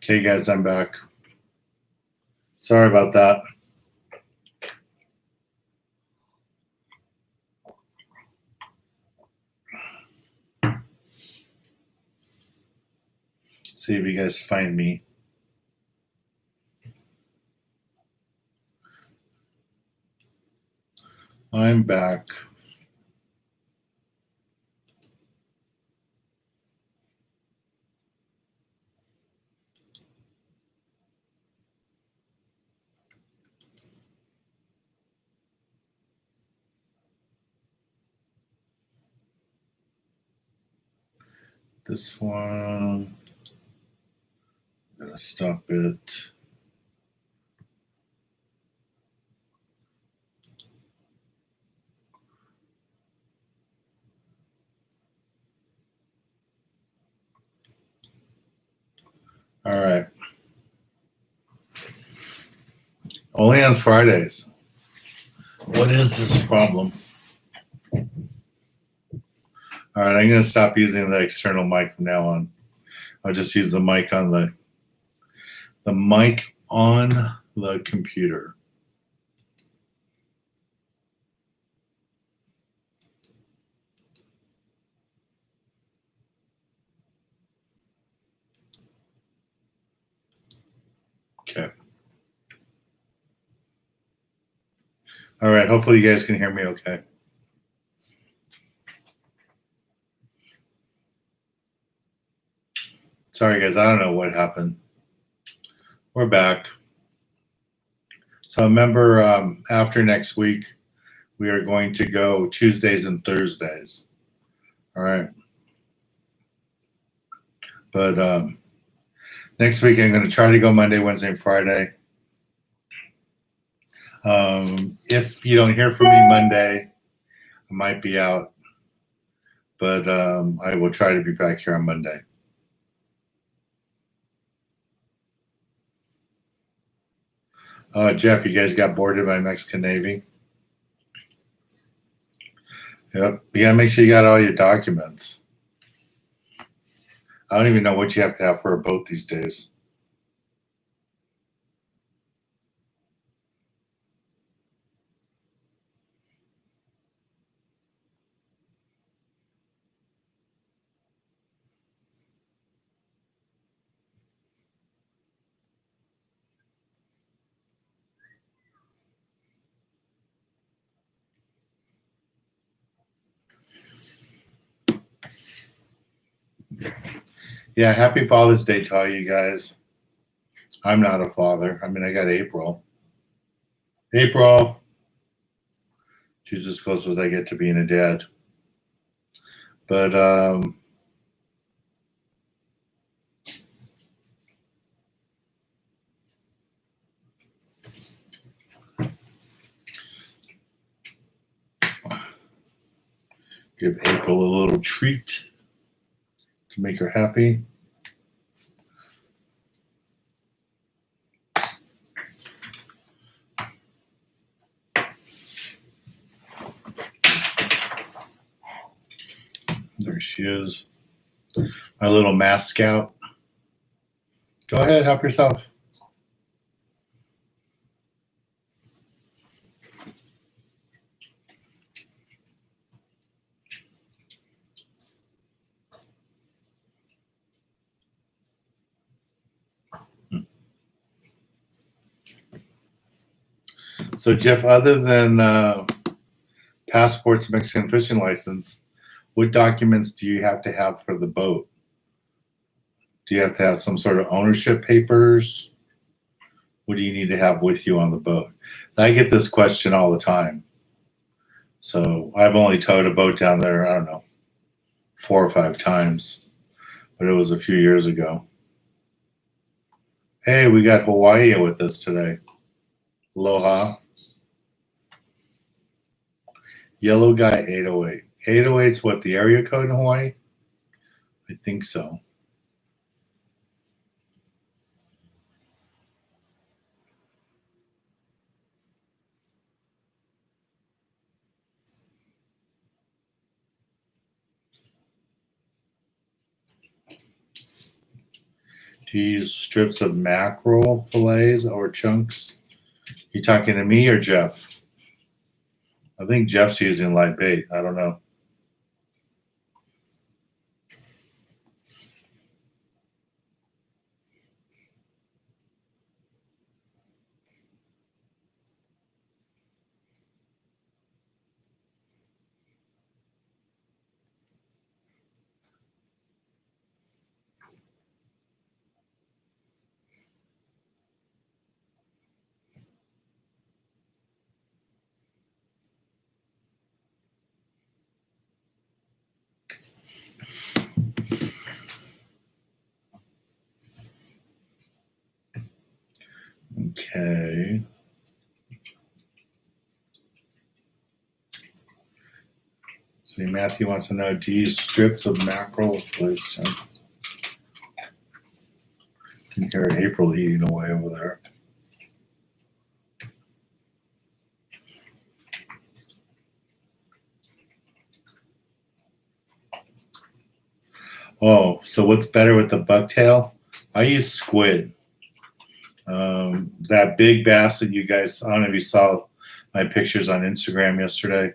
Okay, guys, I'm back. Sorry about that. See if you guys find me. I'm back. This one, I'm gonna stop it. All right. Only on Fridays. What is this problem? All right, I'm going to stop using the external mic from now on. I'll just use the mic on the mic on the computer. Okay. All right, hopefully you guys can hear me okay. Sorry, guys, I don't know what happened. We're back. So remember, after next week, we are going to go Tuesdays and Thursdays. All right. But next week, I'm going to try to go Monday, Wednesday, and Friday. If you don't hear from me Monday, I might be out. But I will try to be back here on Monday. Jeff, you guys got boarded by Mexican Navy? Yep. You got to make sure you got all your documents. I don't even know what you have to have for a boat these days. Yeah, happy Father's Day to all you guys. I'm not a father. I mean, I got April. April. She's as close as I get to being a dad. But give April a little treat to make her happy. There she is. My little mask scout. Go ahead, help yourself. So, Jeff, other than passports, Mexican fishing license, what documents do you have to have for the boat? Do you have to have some sort of ownership papers? What do you need to have with you on the boat? I get this question all the time. So I've only towed a boat down there, I don't know, 4 or 5 times, but it was a few years ago. Hey, we got Hawaii with us today. Aloha. Yellow guy 808. 808 is what, the area code in Hawaii? I think so. Do you use strips of mackerel fillets or chunks? You talking to me or Jeff? I think Jeff's using light bait. I don't know. Okay. See, Matthew wants to know, do you use strips of mackerel? You can hear April eating away over there. Oh, so what's better with the bucktail? I use squid. That big bass that you guys, I don't know if you saw my pictures on Instagram yesterday.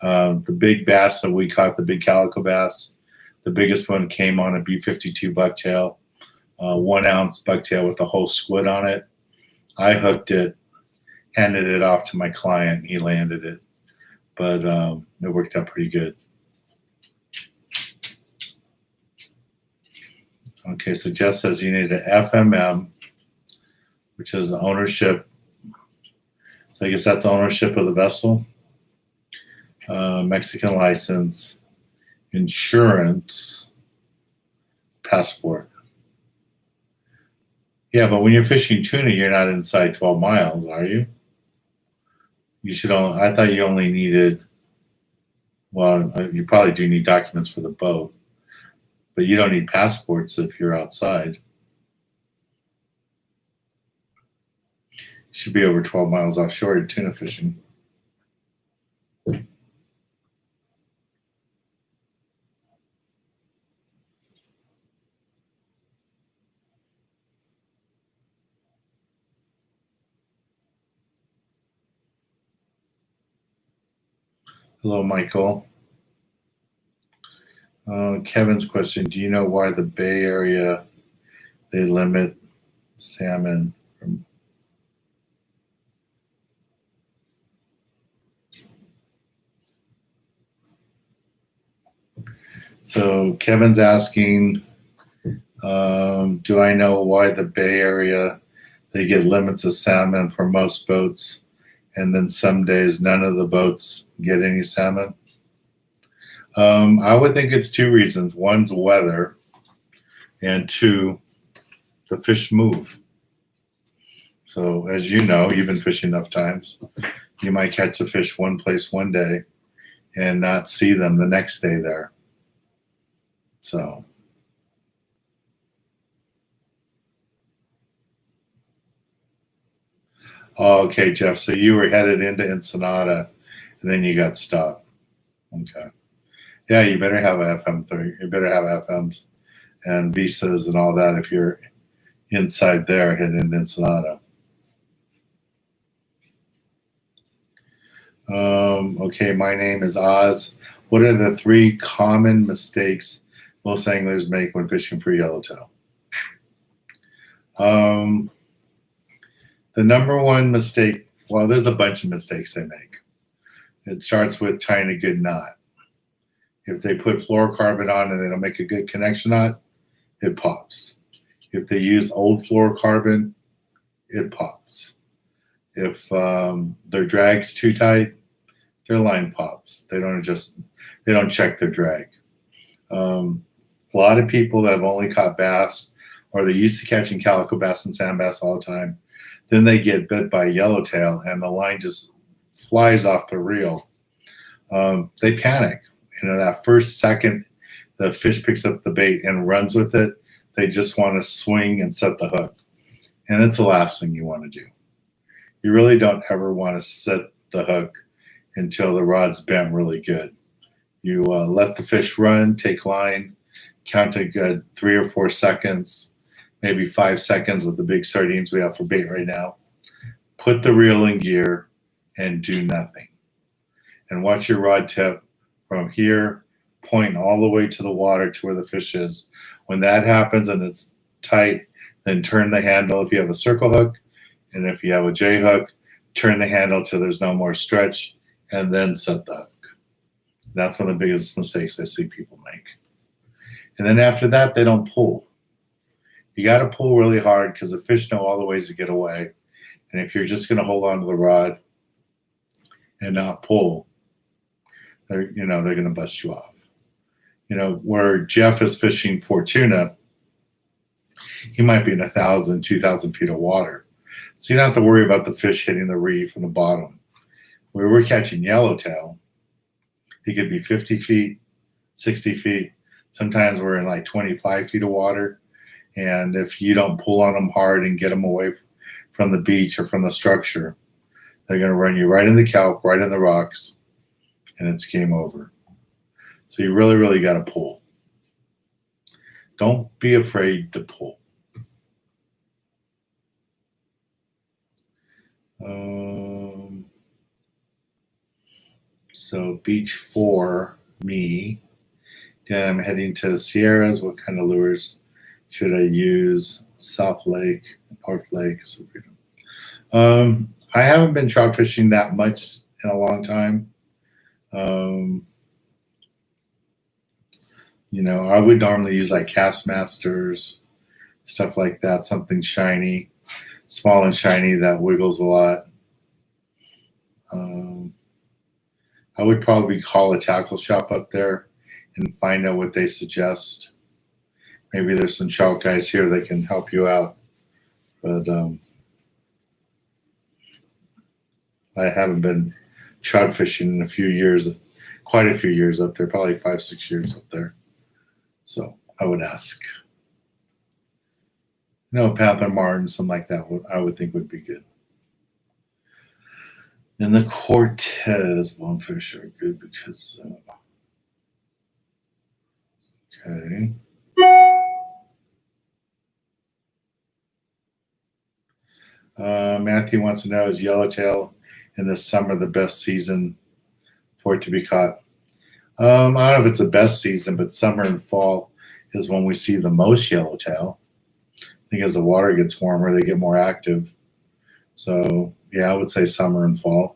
The big bass that we caught, the big calico bass, the biggest one came on a B52 bucktail, 1 ounce bucktail with the whole squid on it. I hooked it, handed it off to my client. He landed it, but it worked out pretty good. Okay, so Jess says you need an FMM, which is ownership. So I guess that's ownership of the vessel. Mexican license, insurance, passport. Yeah, but when you're fishing tuna, you're not inside 12 miles, are you? You should only, I thought you only needed, well, you probably do need documents for the boat, but you don't need passports if you're outside. You should be over 12 miles offshore tuna fishing. Hello, Michael. Kevin's question, do you know why the Bay Area, they limit salmon from... So Kevin's asking, do I know why the Bay Area, they get limits of salmon for most boats, and then some days none of the boats get any salmon? I would think it's 2 reasons. One's weather, and 2, the fish move. So as you know, you've been fishing enough times, you might catch a fish one place one day and not see them the next day there. So okay, Jeff, so you were headed into Ensenada and then you got stopped. Okay. Yeah, you better have a FM3. You better have FMs and visas and all that if you're inside there heading into Ensenada. Okay, my name is Oz. What are the 3 common mistakes most anglers make when fishing for yellowtail? The number one mistake, well, there's a bunch of mistakes they make. It starts with tying a good knot. If they put fluorocarbon on and they don't make a good connection knot, it pops. If they use old fluorocarbon, it pops. If their drag's too tight, their line pops. They don't check their drag. A lot of people that have only caught bass, or they're used to catching calico bass and sand bass all the time, then they get bit by yellowtail and the line just flies off the reel. They panic. You know, that first second the fish picks up the bait and runs with it, they just want to swing and set the hook. And it's the last thing you want to do. You really don't ever want to set the hook until the rod's bent really good. You let the fish run, take line, count a good 3 or 4 seconds, maybe 5 seconds with the big sardines we have for bait right now. Put the reel in gear and do nothing. And watch your rod tip from here, point all the way to the water to where the fish is. When that happens and it's tight, then turn the handle if you have a circle hook, and if you have a J hook, turn the handle till there's no more stretch, and then set the hook. That's one of the biggest mistakes I see people make. And then after that, they don't pull. You got to pull really hard because the fish know all the ways to get away. And if you're just going to hold on to the rod and not pull, they're going to bust you off. Where Jeff is fishing for tuna, he might be in 1,000, 2,000 feet of water. So you don't have to worry about the fish hitting the reef from the bottom. Where we're catching yellowtail, he could be 50 feet, 60 feet. Sometimes we're in like 25 feet of water. And if you don't pull on them hard and get them away from the beach or from the structure, they're going to run you right in the kelp, right in the rocks, and it's game over. So you really, really got to pull. Don't be afraid to pull. So beach 4, me. Then I'm heading to the Sierras. What kind of lures should I use? South Lake, North Lake. I haven't been trout fishing that much in a long time. I would normally use like Castmasters, stuff like that, something shiny, small and shiny that wiggles a lot. I would probably call a tackle shop up there and find out what they suggest. Maybe there's some trout guys here that can help you out. But I haven't been trout fishing in a few years, quite a few years up there, probably 5, 6 years up there. So I would ask. Panther Martin, something like that, I would think would be good. And the Cortez bonefish are good because, okay. Matthew wants to know, is yellowtail in the summer the best season for it to be caught? I don't know if it's the best season, but summer and fall is when we see the most yellowtail. I think as the water gets warmer, they get more active. So, yeah, I would say summer and fall.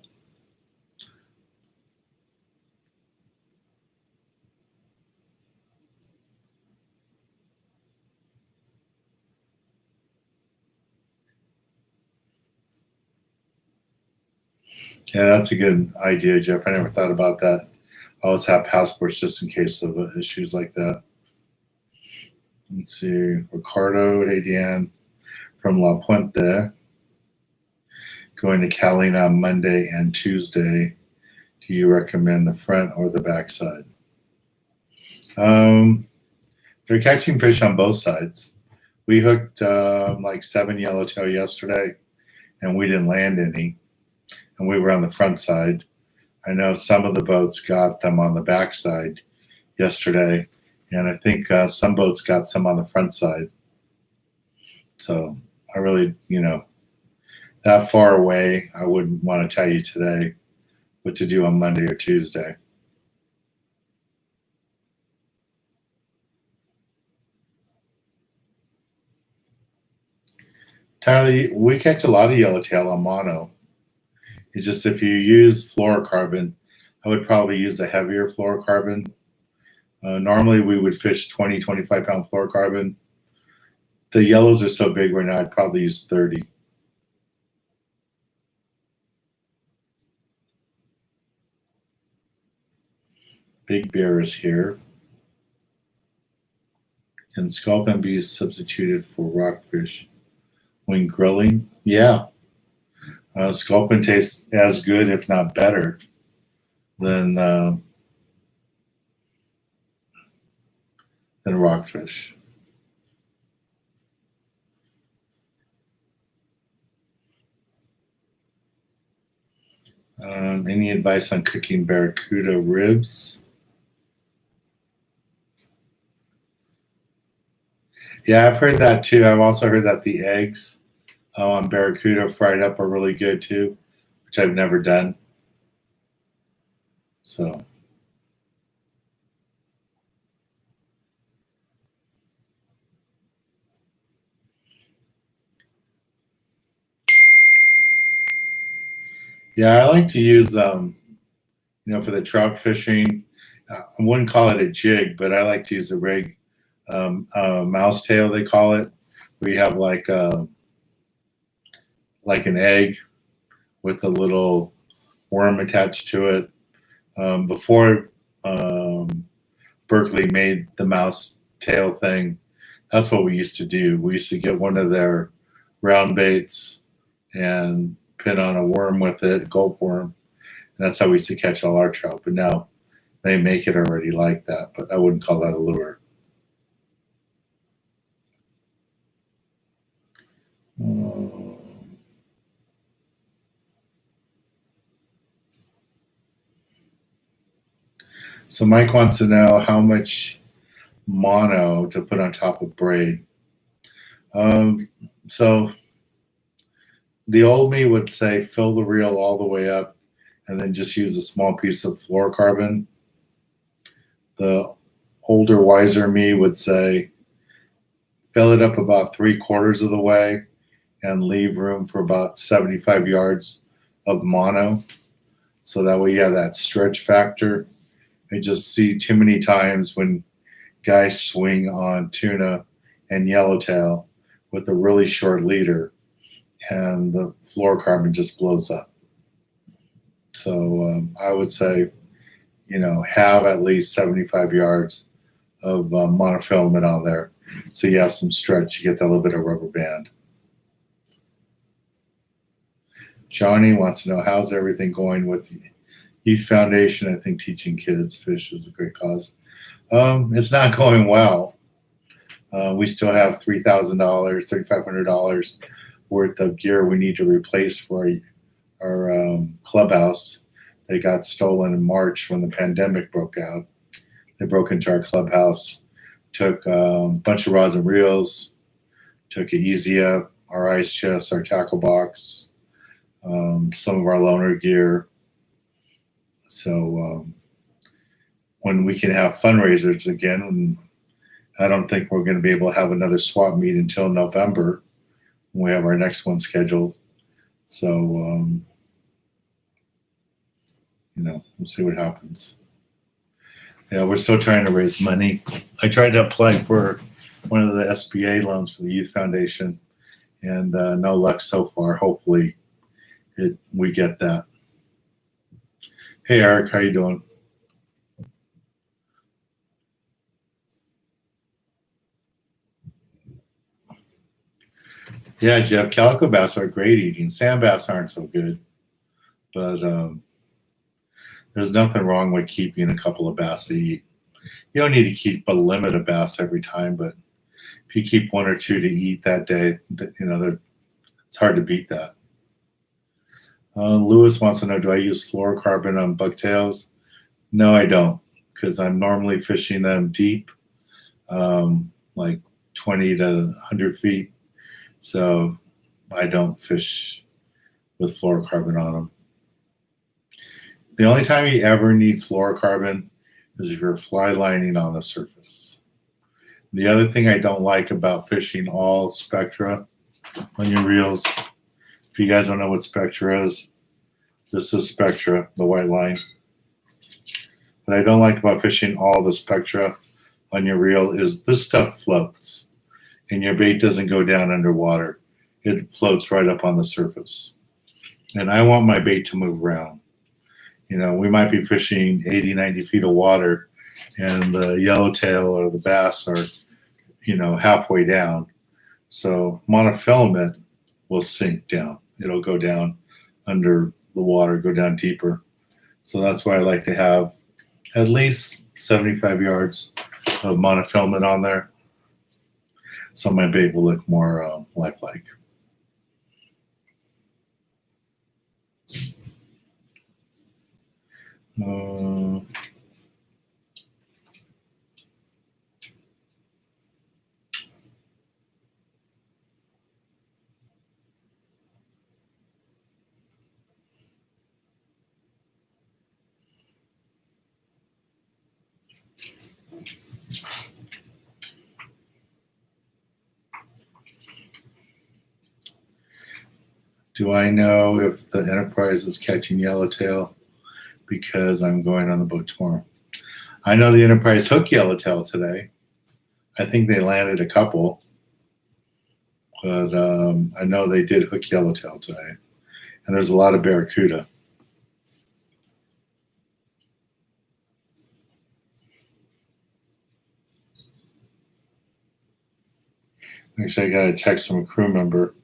Yeah, that's a good idea, Jeff. I never thought about that. I always have passports just in case of issues like that. Let's see. Ricardo, hey, Deanne, from La Puente. Going to Catalina on Monday and Tuesday. Do you recommend the front or the back side? They're catching fish on both sides. We hooked like 7 yellowtail yesterday, and we didn't land any. And we were on the front side. I know some of the boats got them on the back side yesterday, and I think some boats got some on the front side. So I really, that far away, I wouldn't want to tell you today what to do on Monday or Tuesday. Tyler, we catch a lot of yellowtail on mono. It's just if you use fluorocarbon, I would probably use a heavier fluorocarbon. Normally we would fish 20, 25 pound fluorocarbon. The yellows are so big right now, I'd probably use 30. Big Bear is here. Can sculpin be substituted for rockfish when grilling? Yeah. Sculpin tastes as good, if not better, than rockfish. Any advice on cooking barracuda ribs? Yeah, I've heard that too. I've also heard that the eggs on barracuda fried up are really good too, which I've never done. So yeah, I like to use for the trout fishing. I wouldn't call it a jig, but I like to use a rig, mouse tail they call it, where you have like an egg with a little worm attached to it. Before Berkeley made the mouse tail thing, that's what we used to do. We used to get one of their round baits and pin on a worm with it, gulp worm. And that's how we used to catch all our trout. But now they make it already like that, but I wouldn't call that a lure. So Mike wants to know how much mono to put on top of braid. So the old me would say fill the reel all the way up and then just use a small piece of fluorocarbon. The older, wiser me would say fill it up about 3/4 of the way and leave room for about 75 yards of mono. So that way you have that stretch factor. I just see too many times when guys swing on tuna and yellowtail with a really short leader and the fluorocarbon just blows up. So I would say, have at least 75 yards of monofilament on there. So you have some stretch, you get that little bit of rubber band. Johnny wants to know how's everything going with the Youth Foundation. I think teaching kids fish is a great cause. It's not going well. We still have $3,000, $3,500 worth of gear we need to replace for our clubhouse. They got stolen in March when the pandemic broke out. They broke into our clubhouse, took a bunch of rods and reels, took it easy up, our ice chest, our tackle box, some of our loaner gear. So when we can have fundraisers again, I don't think we're going to be able to have another swap meet until November when we have our next one scheduled. So, we'll see what happens. Yeah, we're still trying to raise money. I tried to apply for one of the SBA loans for the Youth Foundation, and no luck so far. Hopefully, we get that. Hey, Eric, how you doing? Yeah, Jeff, calico bass are great eating. Sand bass aren't so good, but there's nothing wrong with keeping a couple of bass to eat. You don't need to keep a limit of bass every time, but if you keep one or two to eat that day, it's hard to beat that. Lewis wants to know, do I use fluorocarbon on bucktails? No, I don't, because I'm normally fishing them deep, like 20 to 100 feet. So I don't fish with fluorocarbon on them. The only time you ever need fluorocarbon is if you're fly lining on the surface. The other thing I don't like about fishing all spectra on your reels, if you guys don't know what spectra is, this is spectra, the white line. What I don't like about fishing all the spectra on your reel is this stuff floats and your bait doesn't go down underwater. It floats right up on the surface. And I want my bait to move around. We might be fishing 80, 90 feet of water and the yellowtail or the bass are, halfway down. So monofilament will sink down. It'll go down under the water, go down deeper. So that's why I like to have at least 75 yards of monofilament on there. So my bait will look more lifelike. Do I know if the Enterprise is catching Yellowtail? Because I'm going on the boat tomorrow. I know the Enterprise hooked Yellowtail today. I think they landed a couple, but I know they did hook Yellowtail today. And there's a lot of barracuda. Actually, I got a text from a crew member.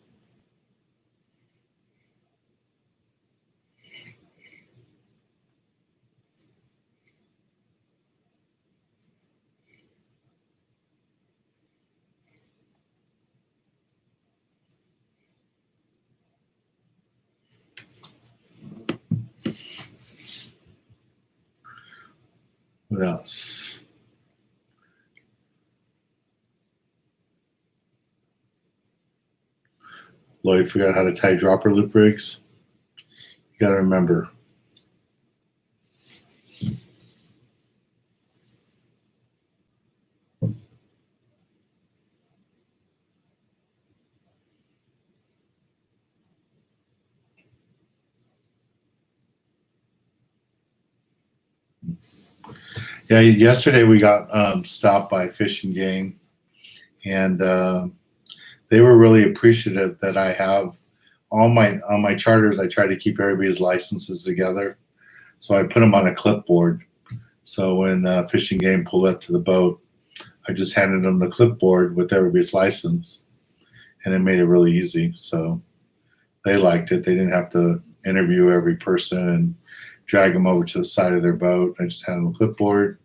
What else? Lloyd forgot how to tie dropper loop rigs. You got to remember. Yeah, yesterday we got stopped by Fish and Game, and they were really appreciative that I have on my charters. I try to keep everybody's licenses together, so I put them on a clipboard. So when Fish and Game pulled up to the boat, I just handed them the clipboard with everybody's license, and it made it really easy. So they liked it. They didn't have to interview every person and drag them over to the side of their boat. I just handed them a clipboard.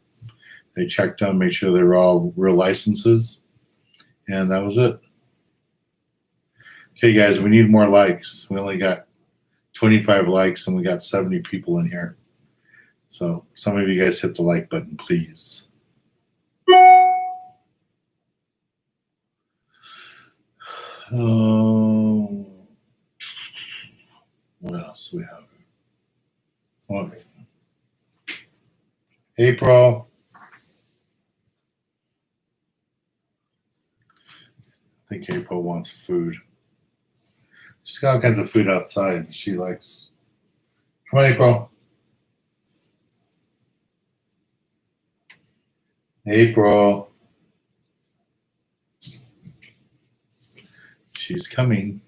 They checked them, made sure they were all real licenses, and that was it. Okay, guys, we need more likes. We only got 25 likes, and we got 70 people in here. So some of you guys hit the like button, please. What else do we have? Okay. April. I think April wants food. She's got all kinds of food outside she likes. Come on, April. April. She's coming.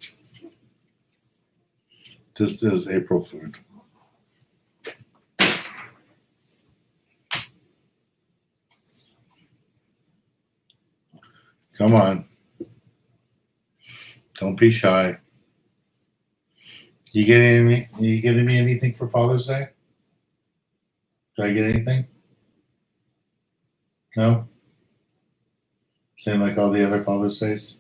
This is April food. Come on. Don't be shy. You getting me anything for Father's Day? Did I get anything? No? Same like all the other Father's Days?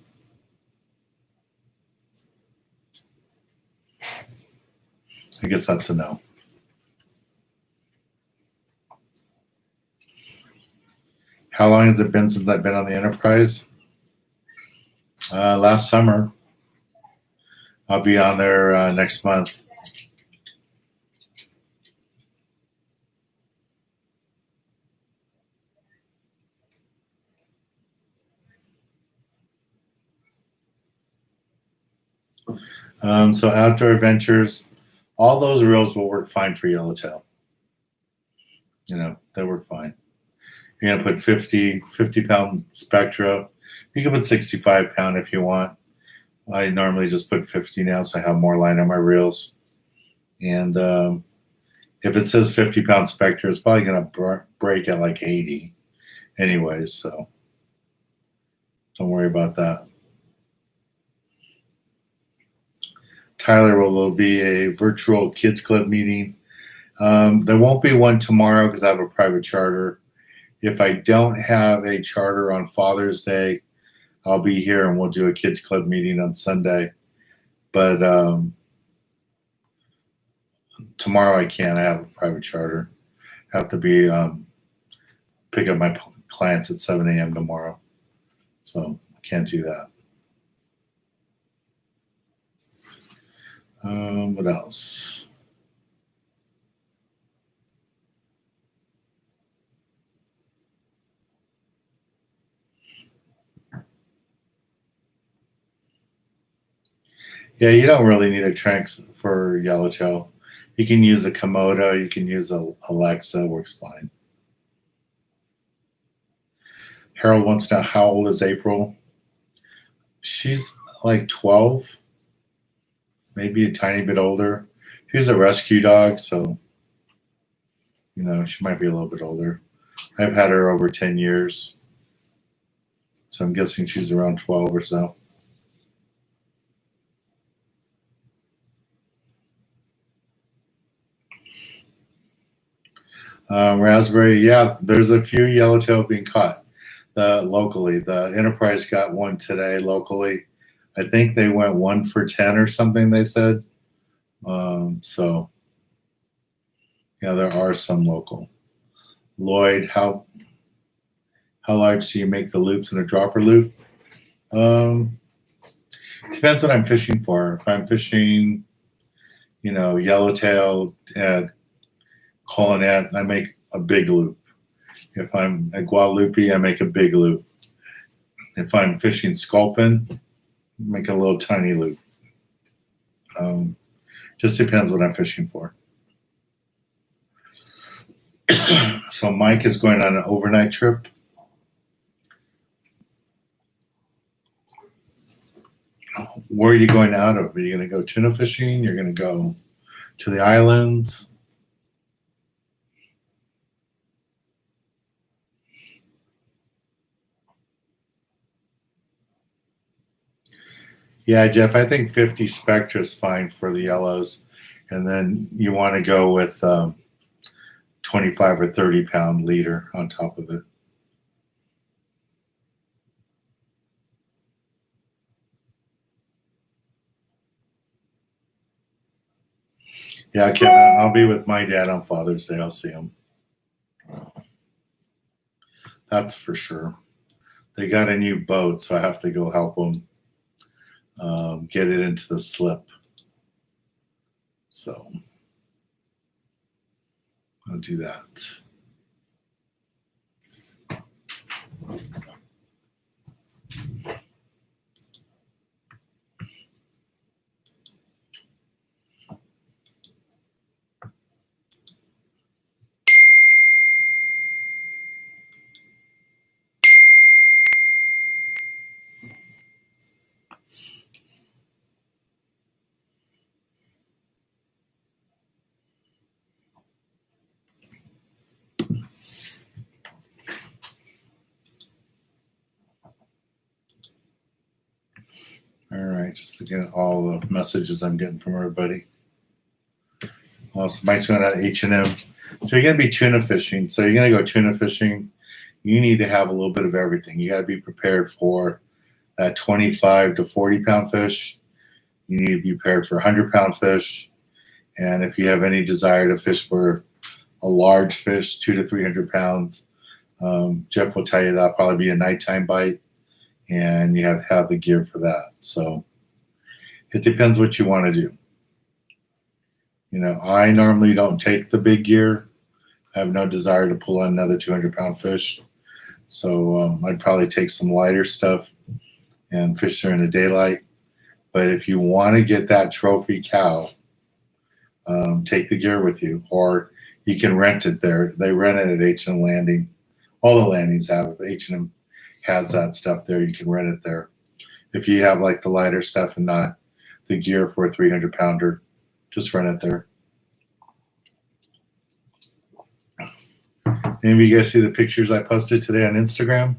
I guess that's a no. How long has it been since I've been on the Enterprise? Last summer. I'll be on there next month. So outdoor adventures, all those reels will work fine for Yellowtail. You know, they work fine. You're gonna put 50-pound Spectra. You can put 65-pound if you want. I normally just put 50 now, so I have more line on my reels. And if it says 50-pound Spectra, it's probably gonna break at like 80 anyways, so don't worry about that. Tyler, will be a virtual kids club meeting. There won't be one tomorrow because I have a private charter. If I don't have a charter on Father's Day, I'll be here and we'll do a kids club meeting on Sunday. But tomorrow I can't. I have a private charter. I have to be pick up my clients at 7 a.m. tomorrow, so I can't do that. What else? Yeah, you don't really need a Tranx for Yellowtail. You can use a Komodo. You can use a Alexa. Works fine. Harold wants to know how old is April? She's like 12, maybe a tiny bit older. She's a rescue dog, so she might be a little bit older. I've had her over 10 years, so I'm guessing she's around 12 or so. Raspberry, yeah, there's a few yellowtail being caught locally. The Enterprise got one today locally. I think they went 1 for 10 or something, they said. So, yeah, there are some local. Lloyd, how large do you make the loops in a dropper loop? Depends what I'm fishing for. If I'm fishing, yellowtail at Colonet, I make a big loop. If I'm at Guadalupe, I make a big loop. If I'm fishing sculpin, make a little tiny loop. Just depends what I'm fishing for. So Mike is going on an overnight trip. Where are you going out of? Are you going to go tuna fishing? You're going to go to the islands? Yeah, Jeff, I think 50 Spectra is fine for the yellows. And then you want to go with 25 or 30 pound leader on top of it. Yeah, Kevin, I'll be with my dad on Father's Day. I'll see him. That's for sure. They got a new boat, so I have to go help them get it into the slip. So I'll do that. All right, just looking at all the messages I'm getting from everybody. Also, Mike's going to H&M. So you're going to be tuna fishing. So you're going to go tuna fishing. You need to have a little bit of everything. You got to be prepared for that 25 to 40 pound fish. You need to be prepared for 100-pound fish. And if you have any desire to fish for a large fish, 200 to 300 pounds, Jeff will tell you that'll probably be a nighttime bite, and you have to have the gear for that. So it depends what you want to do. I normally don't take the big gear. I have no desire to pull on another 200-pound fish. So I'd probably take some lighter stuff and fish during the daylight. But if you want to get that trophy cow, take the gear with you, or you can rent it there. They rent it at H&M Landing. All the landings have it. H&M has that stuff there. You can rent it there. If you have like the lighter stuff and not the gear for a 300-pounder, just rent it there. Any of you guys see the pictures I posted today on Instagram?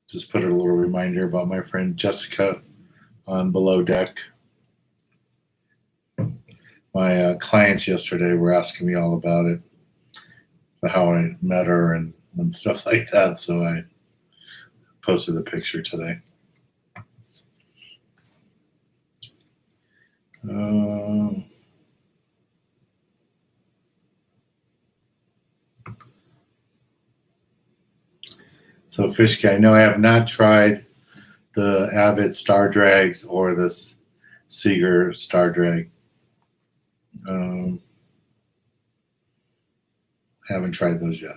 Just put a little reminder about my friend Jessica on Below Deck. My clients yesterday were asking me all about it, how I met her and stuff like that. So I posted the picture today. So Fish Guy, no, I have not tried the Abbott Star Drags or this Seeger Star Drag. Haven't tried those yet.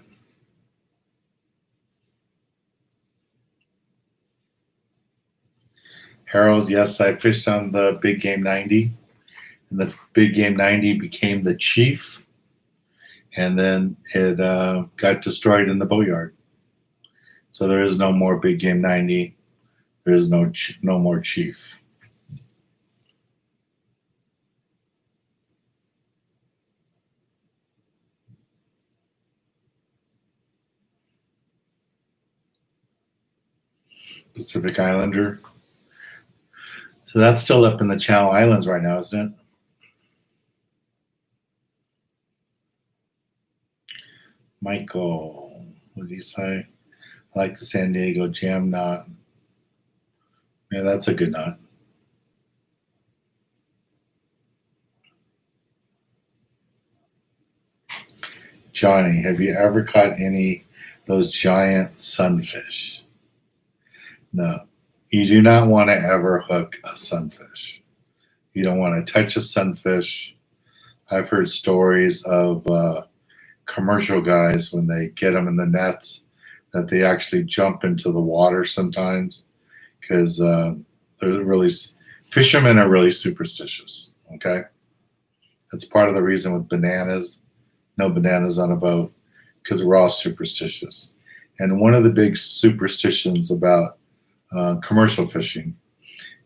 Harold, yes, I fished on the Big Game 90, and the Big Game 90 became the Chief, and then it got destroyed in the boatyard. So there is no more Big Game 90. There is no more Chief. Pacific Islander. So that's still up in the Channel Islands right now, isn't it? Michael, what did he say? I like the San Diego jam knot. Yeah, that's a good knot. Johnny, have you ever caught any those giant sunfish? No. You do not want to ever hook a sunfish. You don't want to touch a sunfish. I've heard stories of commercial guys when they get them in the nets that they actually jump into the water sometimes because fishermen are really superstitious. Okay, that's part of the reason with bananas. No bananas on a boat because we're all superstitious. And one of the big superstitions about commercial fishing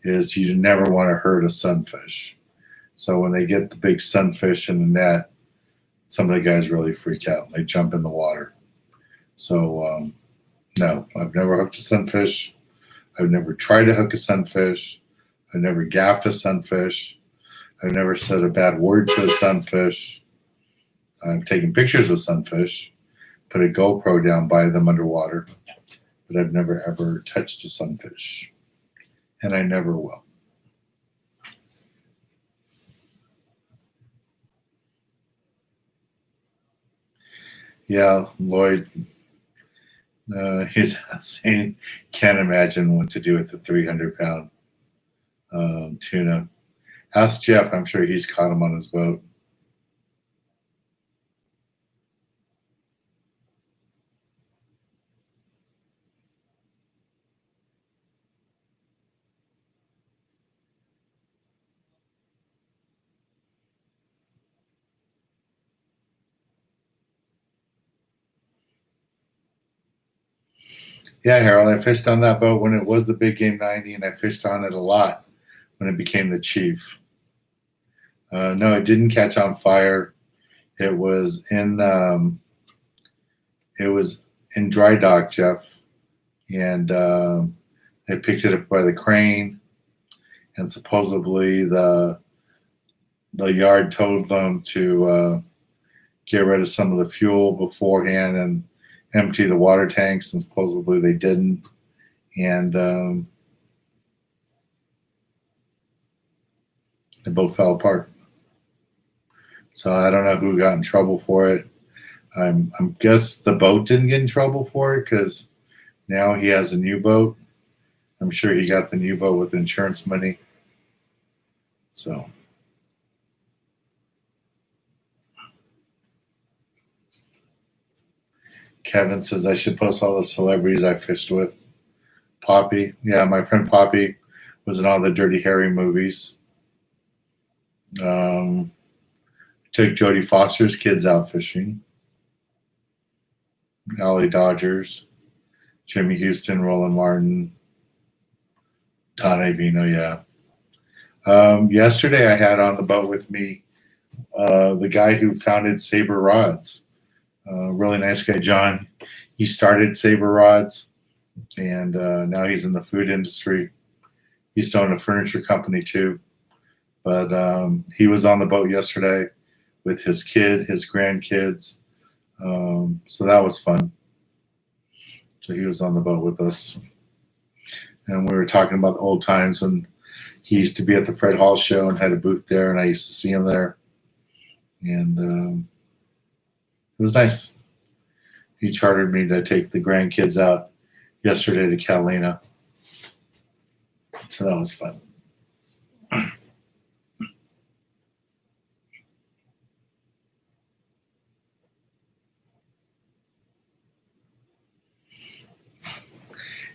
is you never want to hurt a sunfish. So when they get the big sunfish in the net, some of the guys really freak out. They jump in the water. So no, I've never hooked a sunfish. I've never tried to hook a sunfish. I've never gaffed a sunfish. I've never said a bad word to a sunfish. I've taken pictures of sunfish, put a GoPro down by them underwater, but I've never ever touched a sunfish, and I never will. Yeah, Lloyd, he's saying, can't imagine what to do with the 300-pound tuna. Ask Jeff, I'm sure he's caught him on his boat. Yeah, Harold, I fished on that boat when it was the Big Game 90, and I fished on it a lot when it became the Chief. No, it didn't catch on fire. It was in dry dock, Jeff, and they picked it up by the crane, and supposedly the yard told them to get rid of some of the fuel beforehand and empty the water tanks, and supposedly they didn't, and the boat fell apart. So I don't know who got in trouble for it. I'm guess the boat didn't get in trouble for it because now he has a new boat. I'm sure he got the new boat with insurance money. So Kevin says I should post all the celebrities I fished with. Poppy, yeah, my friend Poppy was in all the Dirty Harry movies. Took Jodie Foster's kids out fishing. Ollie Dodgers, Jimmy Houston, Roland Martin, Don Avino, yeah. Yesterday I had on the boat with me the guy who founded Saber Rods. Really nice guy, John. He started Saber Rods, and now he's in the food industry. He's owned a furniture company too. But he was on the boat yesterday with his kid, his grandkids. So that was fun. So he was on the boat with us. And we were talking about the old times when he used to be at the Fred Hall show and had a booth there, and I used to see him there. And it was nice. He chartered me to take the grandkids out yesterday to Catalina. So that was fun.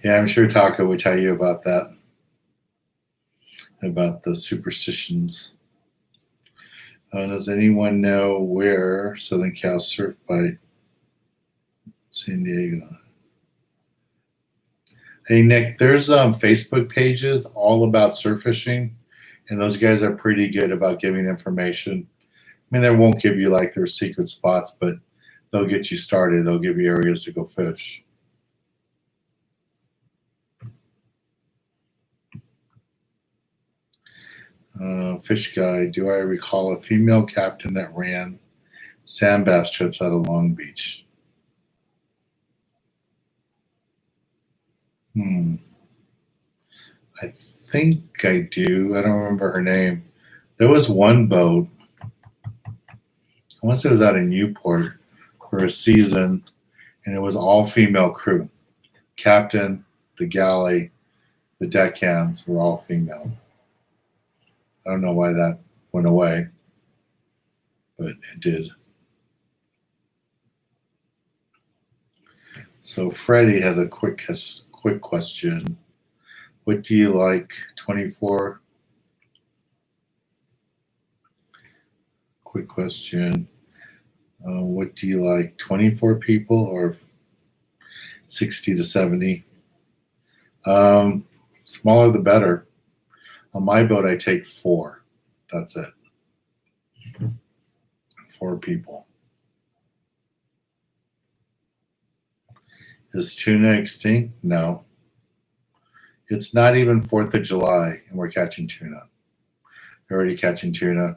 Yeah, I'm sure Taco would tell you about that. about the superstitions. Does anyone know where Southern Cal surf by San Diego? Hey Nick, there's Facebook pages all about surf fishing, and those guys are pretty good about giving information. I mean, they won't give you like their secret spots, but they'll get you started. They'll give you areas to go fish. Fish guy, do I recall a female captain that ran sand bass trips out of Long Beach? I think I do. I don't remember her name. There was one boat. I want to say it was out in Newport for a season, and it was all female crew. Captain, the galley, the deckhands were all female. I don't know why that went away, but it did. So Freddie has a quick question. What do you like, 24? Quick question. What do you like, 24 people or 60 to 70? Smaller the better. On my boat, I take 4. That's it. 4 people. Is tuna extinct? No. It's not even 4th of July, and we're catching tuna. We're already catching tuna.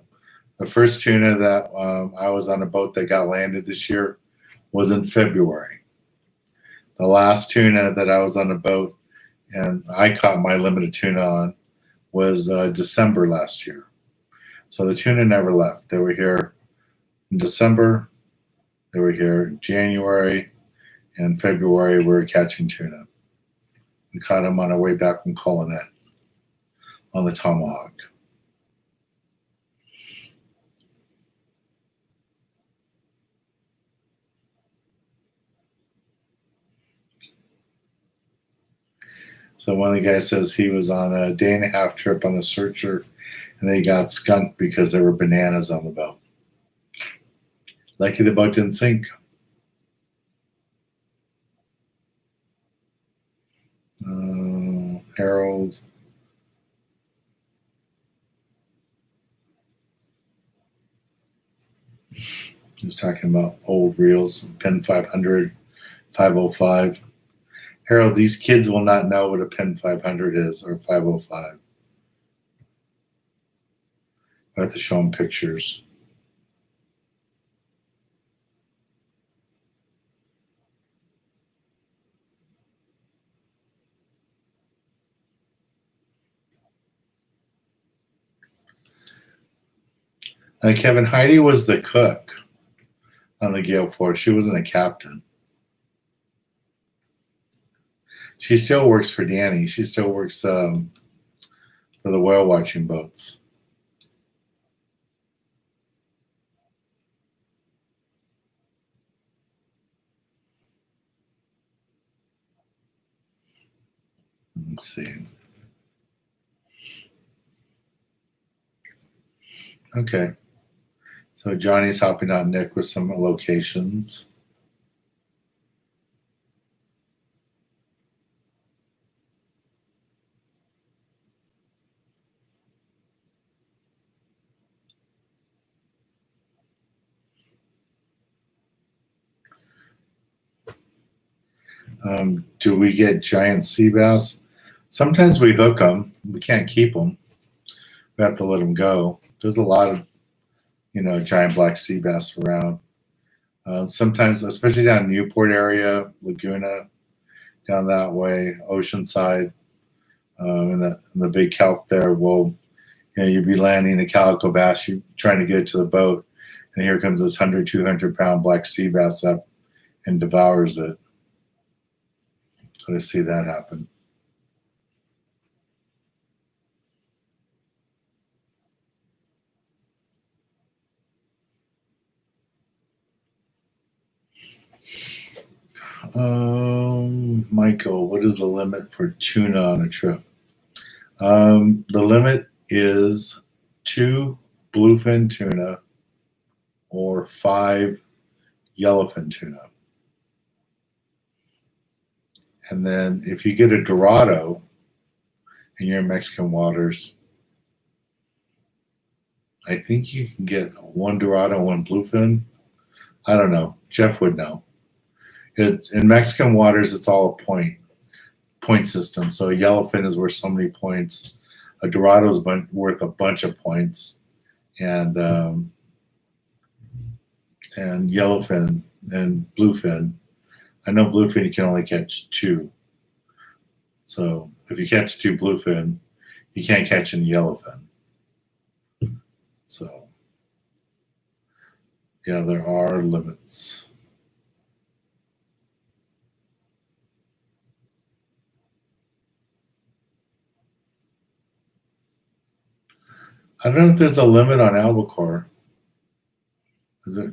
The first tuna that I was on a boat that got landed this year was in February. The last tuna that I was on a boat and I caught my limited tuna on was December last year. So the tuna never left. They were here in December, they were here in January, and February we were catching tuna. We caught them on our way back from Colonet on the Tomahawk. So one of the guys says he was on a 1.5-day trip on the Searcher, and they got skunked because there were bananas on the boat. Lucky the boat didn't sink. Harold. He was talking about old reels, Pen 500, 505. Harold, these kids will not know what a Pen 500 is or 505. I have to show them pictures. Kevin, Heidi was the cook on the Gale Force. She wasn't a captain. She still works for Danny. She still works for the whale watching boats. Let's see. Okay. So Johnny's helping out Nick with some locations. Do we get giant sea bass? Sometimes we hook them. We can't keep them. We have to let them go. There's a lot of, giant black sea bass around. Sometimes, especially down in Newport area, Laguna, down that way, Oceanside, in the big kelp there, you'd be landing a calico bass, you're trying to get it to the boat, and here comes this 100, 200-pound black sea bass up and devours it. So I see that happen. Michael, what is the limit for tuna on a trip? The limit is 2 bluefin tuna or 5 yellowfin tuna. And then if you get a Dorado in your Mexican waters, I think you can get 1 Dorado, 1 bluefin. I don't know. Jeff would know. It's in Mexican waters. It's all a point system. So a yellowfin is worth so many points. A Dorado is worth a bunch of points, and yellowfin and bluefin. I know bluefin you can only catch 2. So if you catch 2 bluefin, you can't catch any yellowfin. So yeah, there are limits. I don't know if there's a limit on albacore. Is it?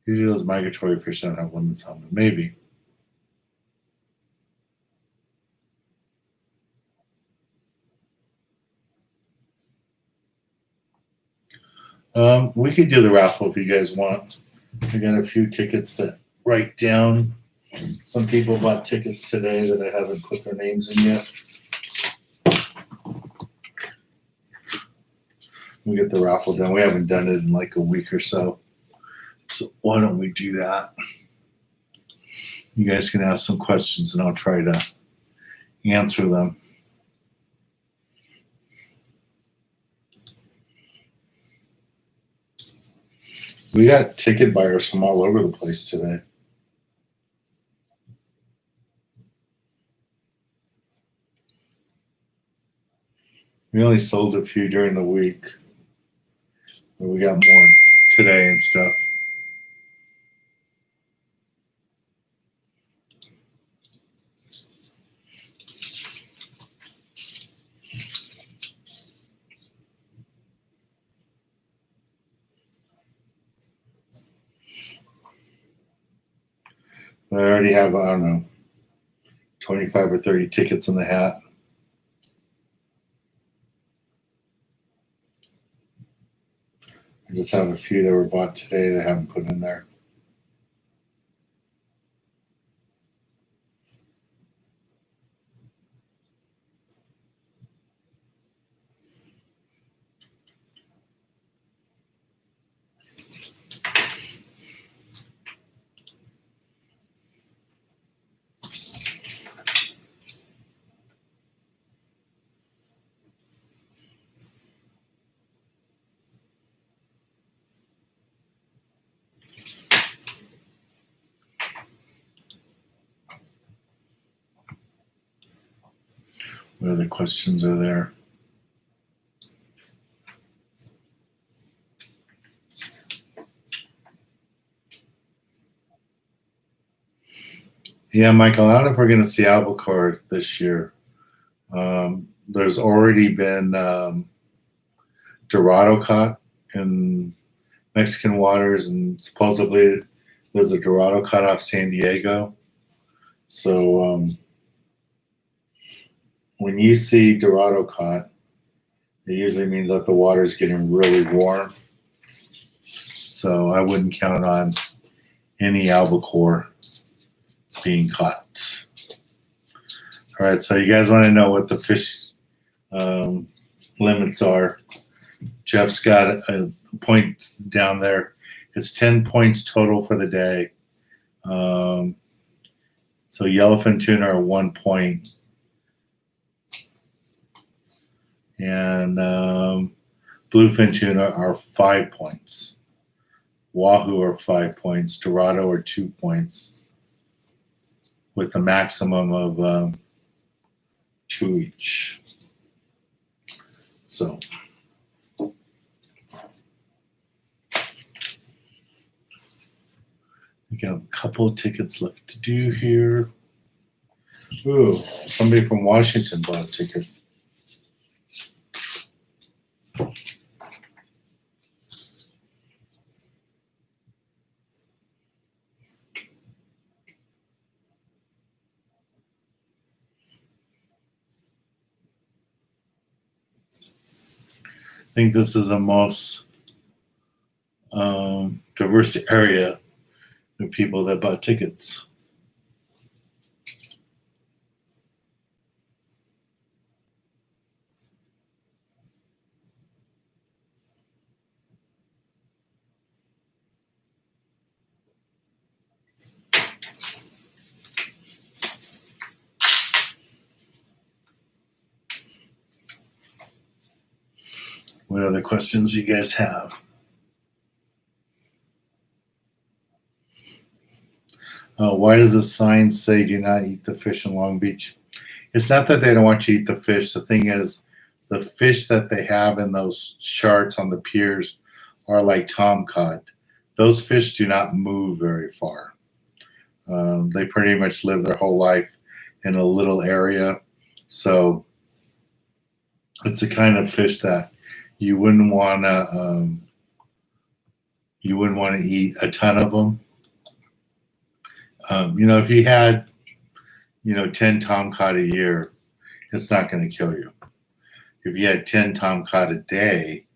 Usually those migratory fish don't have limits on them. Maybe. We could do the raffle if you guys want. We got a few tickets to write down. Some people bought tickets today that I haven't put their names in yet. We get the raffle done. We haven't done it in like a week or so. So why don't we do that? You guys can ask some questions and I'll try to answer them. We got ticket buyers from all over the place today. We only sold a few during the week. But we got more today and stuff. I already have, I don't know, 25 or 30 tickets in the hat. I just have a few that were bought today that I haven't put in there. What other questions are there? Yeah, Michael, I don't know if we're going to see albacore this year. There's already been Dorado caught in Mexican waters, and supposedly there's a Dorado caught off San Diego. So when you see Dorado caught, it usually means that the water is getting really warm. So I wouldn't count on any albacore being caught. All right, so you guys want to know what the fish limits are. Jeff's got points down there. It's 10 points total for the day. So yellowfin tuna are 1 point. And bluefin tuna are 5 points. Wahoo are 5 points. Dorado are 2 points, with a maximum of 2 each. So we got a couple of tickets left to do here. Ooh, somebody from Washington bought a ticket. think this is the most diverse area of people that bought tickets. What other questions you guys have? Why does the sign say do not eat the fish in Long Beach? It's not that they don't want you to eat the fish. The thing is, the fish that they have in those charts on the piers are like tomcod. Those fish do not move very far. They pretty much live their whole life in a little area. So it's a kind of fish that you wouldn't want to eat a ton of them. If you had 10 tomcod a year, it's not going to kill you. If you had 10 tomcod a day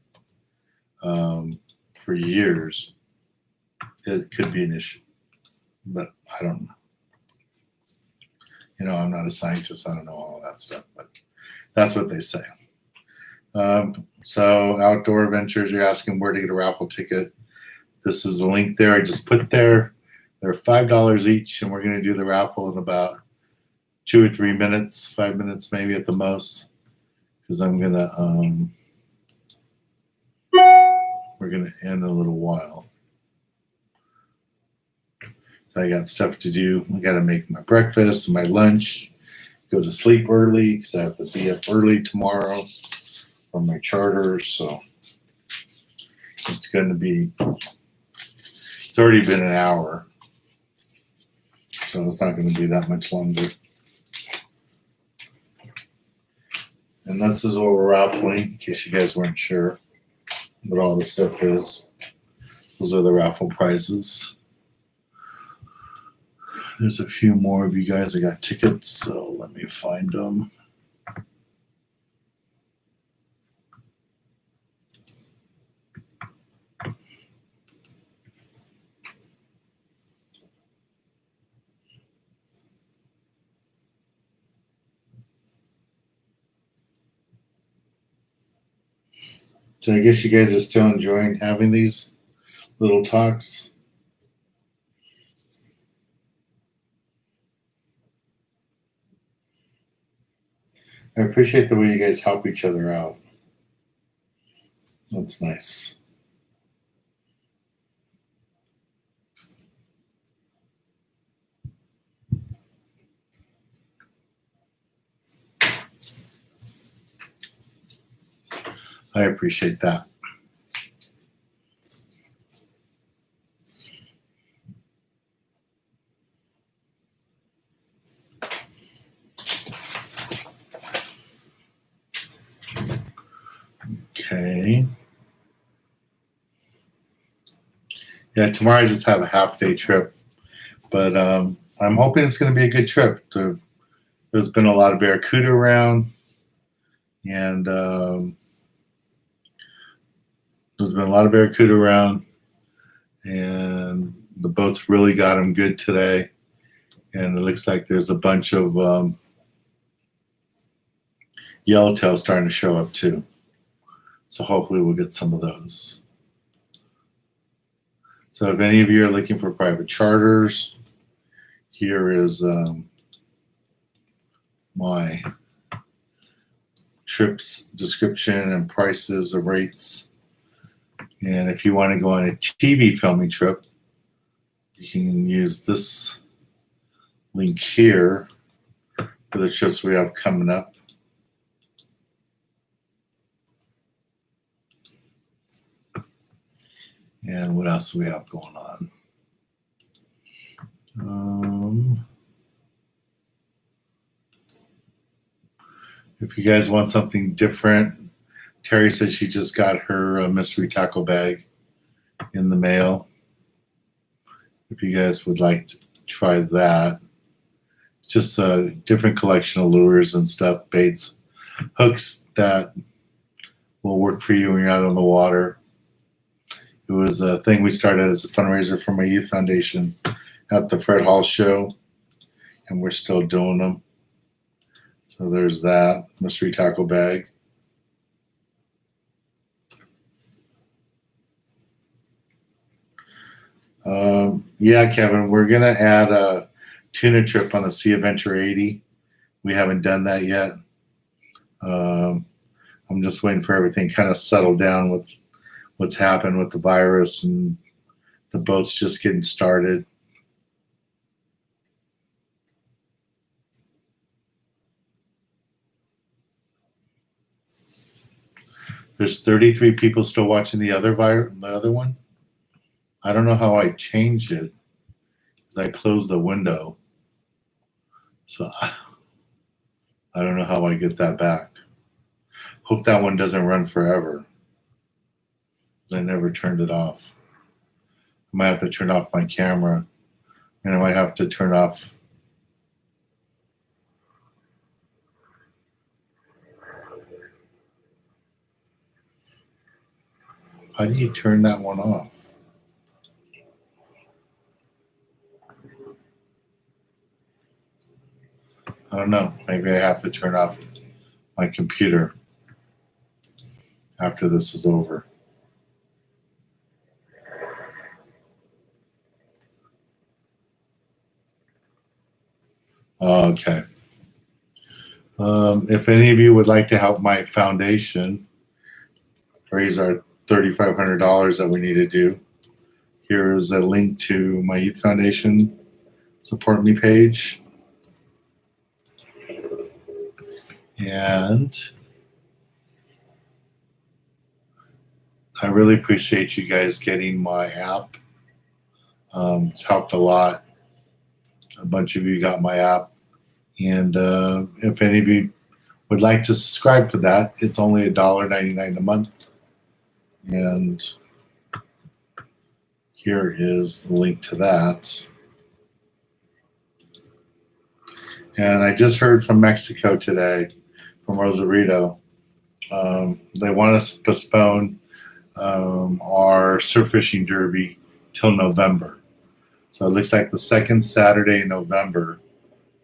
for years, it could be an issue. But I don't know. I'm not a scientist. I don't know all that stuff, but that's what they say. So Outdoor Adventures, you're asking where to get a raffle ticket. This is a link there. I just put there. They're $5 each, and we're going to do the raffle in about 2 or 3 minutes, 5 minutes maybe at the most, because we're going to end in a little while. So I got stuff to do. I got to make my breakfast and my lunch, go to sleep early because I have to be up early tomorrow for my charter. So it's already been an hour. So it's not going to be that much longer. And this is what we're raffling, in case you guys weren't sure what all this stuff is. Those are the raffle prizes. There's a few more of you guys that got tickets, so let me find them. So I guess you guys are still enjoying having these little talks. I appreciate the way you guys help each other out. That's nice. I appreciate that. Okay. Yeah, tomorrow I just have a half-day trip, but I'm hoping it's going to be a good trip. There's been a lot of barracuda around, and and the boats really got them good today, and it looks like there's a bunch of yellowtail starting to show up too. So hopefully we'll get some of those. So if any of you are looking for private charters, here is my trips description and prices and rates. And if you want to go on a TV filming trip, you can use this link here for the trips we have coming up. And what else do we have going on? If you guys want something different, Terry said she just got her mystery tackle bag in the mail. If you guys would like to try that, it's just a different collection of lures and stuff, baits, hooks that will work for you when you're out on the water. It was a thing we started as a fundraiser for my youth foundation at the Fred Hall show, and we're still doing them. So there's that mystery tackle bag. Yeah, Kevin, we're gonna add a tuna trip on the Sea Adventure 80. We haven't done that yet. I'm just waiting for everything kind of settle down with what's happened with the virus and the boats just getting started. There's 33 people still watching the other one. I don't know how I changed it because I closed the window. So I don't know how I get that back. Hope that one doesn't run forever. I never turned it off. I might have to turn off my camera, and I might have to turn off. How do you turn that one off? I don't know. Maybe I have to turn off my computer after this is over. Okay. If any of you would like to help my foundation raise our $3,500 that we need to do, here is a link to my youth foundation support me page. And I really appreciate you guys getting my app. It's helped a lot. A bunch of you got my app. And if any of you would like to subscribe for that, it's only $1.99 a month. And here is the link to that. And I just heard from Mexico today, from Rosarito. They want us to postpone our surf fishing derby till November. So it looks like the second Saturday in November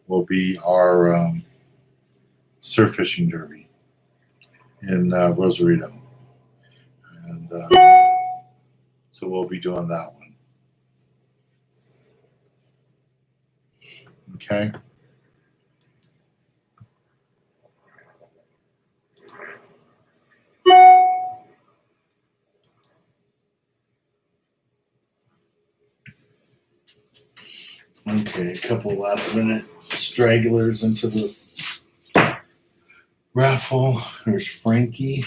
will be our surf fishing derby in Rosarito. And so we'll be doing that one. Okay. Okay, a couple last minute stragglers into this raffle. There's Frankie.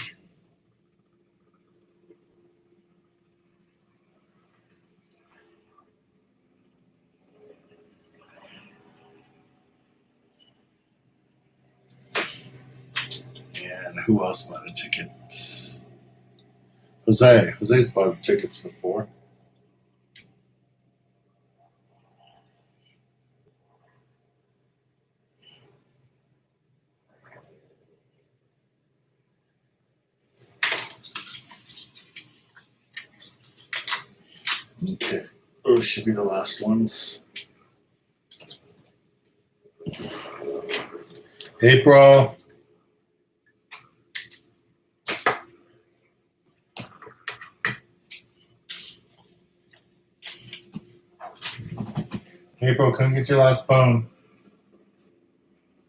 And who else bought a ticket? Jose. Jose's bought tickets before. Okay. Those should be the last ones. April. April, come get your last bone.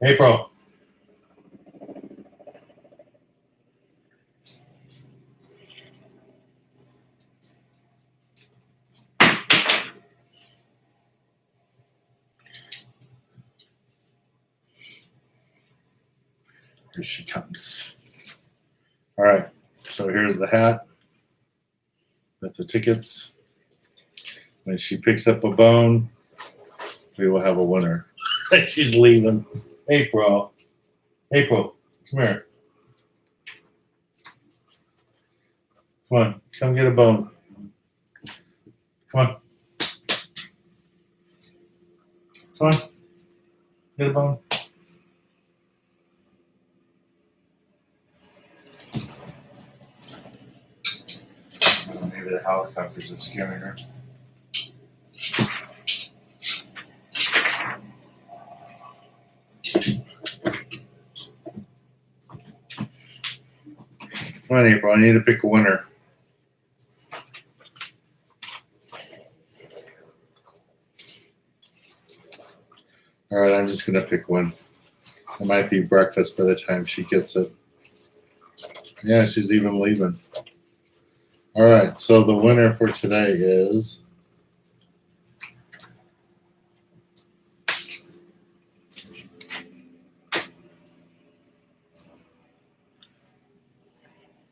April. Here she comes. All right. So here's the hat with the tickets. When she picks up a bone, we will have a winner. She's leaving. April. April, come here. Come on. Come get a bone. Come on. Come on. Get a bone. helicopters are scaring her. Come on, April. I need to pick a winner. All right, I'm just going to pick one. It might be breakfast by the time she gets it. Yeah, she's even leaving. All right, so the winner for today is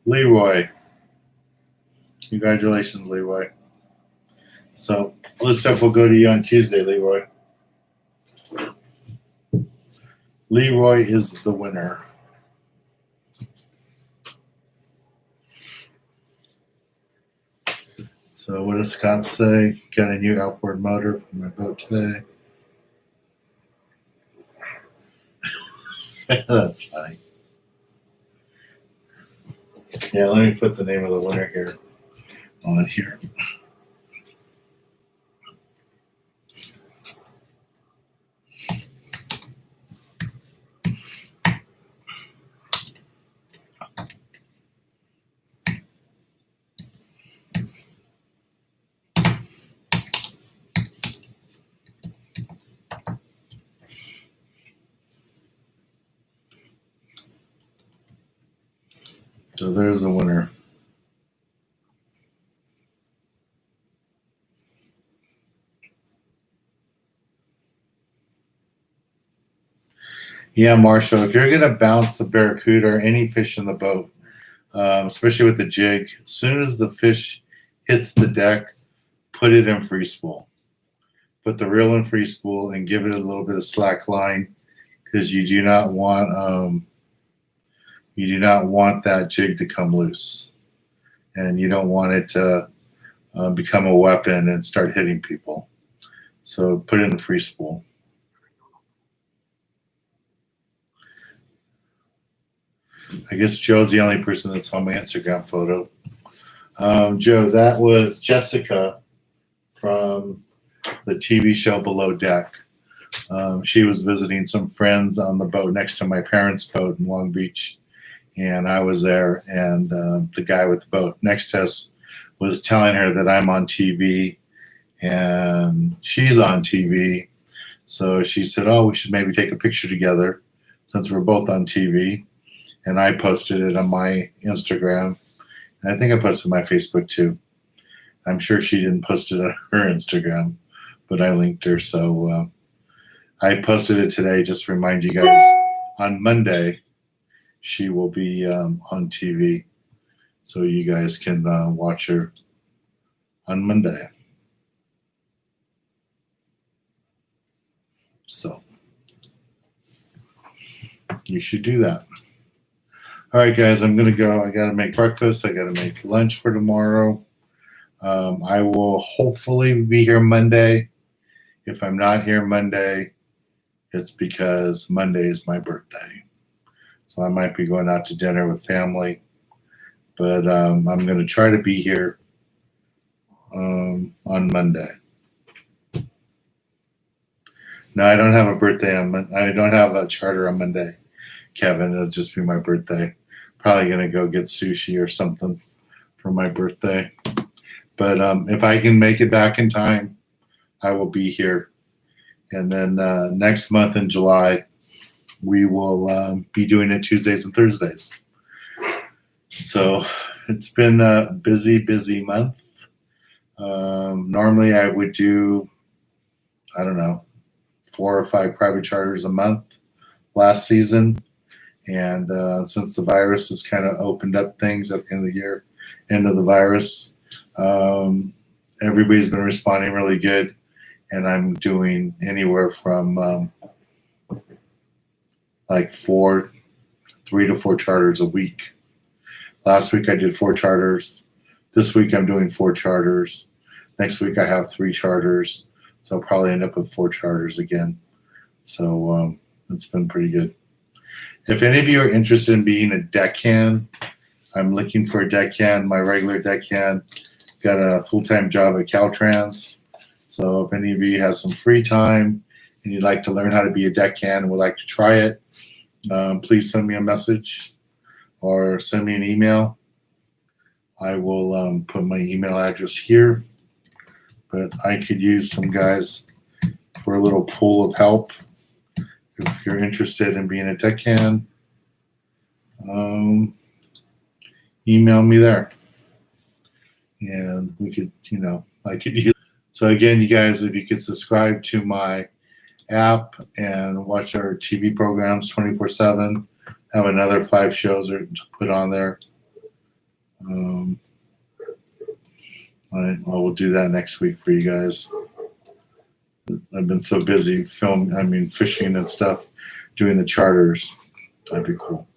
Leroy. Congratulations, Leroy. So let's hope we'll go to you on Tuesday, Leroy. Leroy is the winner. So what does Scott say? Got a new outboard motor for my boat today. That's funny. Yeah, let me put the name of the winner here on here. So there's the winner. Yeah, Marshall, if you're going to bounce the barracuda or any fish in the boat, especially with the jig, as soon as the fish hits the deck, put it in free spool. Put the reel in free spool and give it a little bit of slack line because you do not want that jig to come loose, and you don't want it to become a weapon and start hitting people. So put it in free spool. I guess Joe's the only person that's on my Instagram photo. Joe, that was Jessica from the TV show Below Deck. She was visiting some friends on the boat next to my parents' boat in Long Beach, and I was there, and the guy with the boat next to us was telling her that I'm on TV and she's on TV. So she said, oh, we should maybe take a picture together since we're both on TV. And I posted it on my Instagram. And I think I posted my Facebook too. I'm sure she didn't post it on her Instagram, but I linked her. So I posted it today just to remind you guys on Monday she will be on TV. So you guys can watch her on Monday. So you should do that. All right, guys, I'm going to go. I got to make breakfast. I got to make lunch for tomorrow. I will hopefully be here Monday. If I'm not here Monday, it's because Monday is my birthday. So I might be going out to dinner with family. But I'm going to try to be here on Monday. No, I don't have a birthday I don't have a charter on Monday, Kevin. It'll just be my birthday. Probably going to go get sushi or something for my birthday. But if I can make it back in time, I will be here. And then next month in July, we will be doing it Tuesdays and Thursdays. So it's been a busy, busy month. Normally I would do, 4 or 5 private charters a month last season. And since the virus has kind of opened up things at the end of the year, end of the virus, everybody's been responding really good. And I'm doing anywhere from 3 to 4 charters a week. Last week I did 4 charters. This week I'm doing 4 charters. Next week I have 3 charters. So I'll probably end up with 4 charters again. So it's been pretty good. If any of you are interested in being a deckhand, I'm looking for a deckhand. My regular deckhand got a full-time job at Caltrans. So if any of you have some free time and you'd like to learn how to be a deckhand and would like to try it, please send me a message or send me an email. I will put my email address here, but I could use some guys for a little pool of help. If you're interested in being a deckhand, email me there, and we could, I could use. So again, you guys, if you could subscribe to my app and watch our TV programs 24/7, have another 5 shows to put on there. I will do that next week for you guys. I've been so busy fishing and stuff, doing the charters. That'd be cool.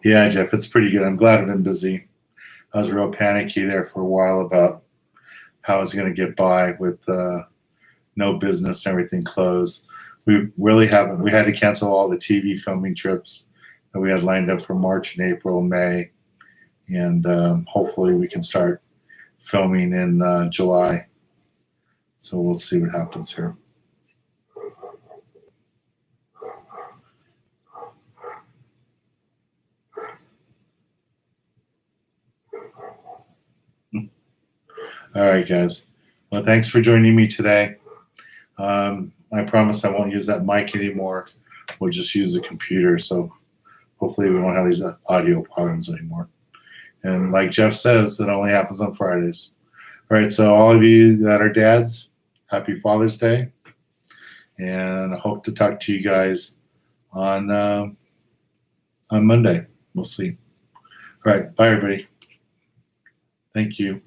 Yeah, Jeff, it's pretty good. I'm glad I've been busy. I was real panicky there for a while about how I was going to get by with no business and everything closed. We really haven't. We had to cancel all the TV filming trips that we had lined up for March and April and May. And hopefully we can start filming in July. So we'll see what happens here. All right, guys. Well, thanks for joining me today. I promise I won't use that mic anymore. We'll just use the computer. So hopefully we won't have these audio problems anymore. And like Jeff says, it only happens on Fridays. All right, so all of you that are dads, happy Father's Day. And I hope to talk to you guys on Monday. We'll see. All right, bye, everybody. Thank you.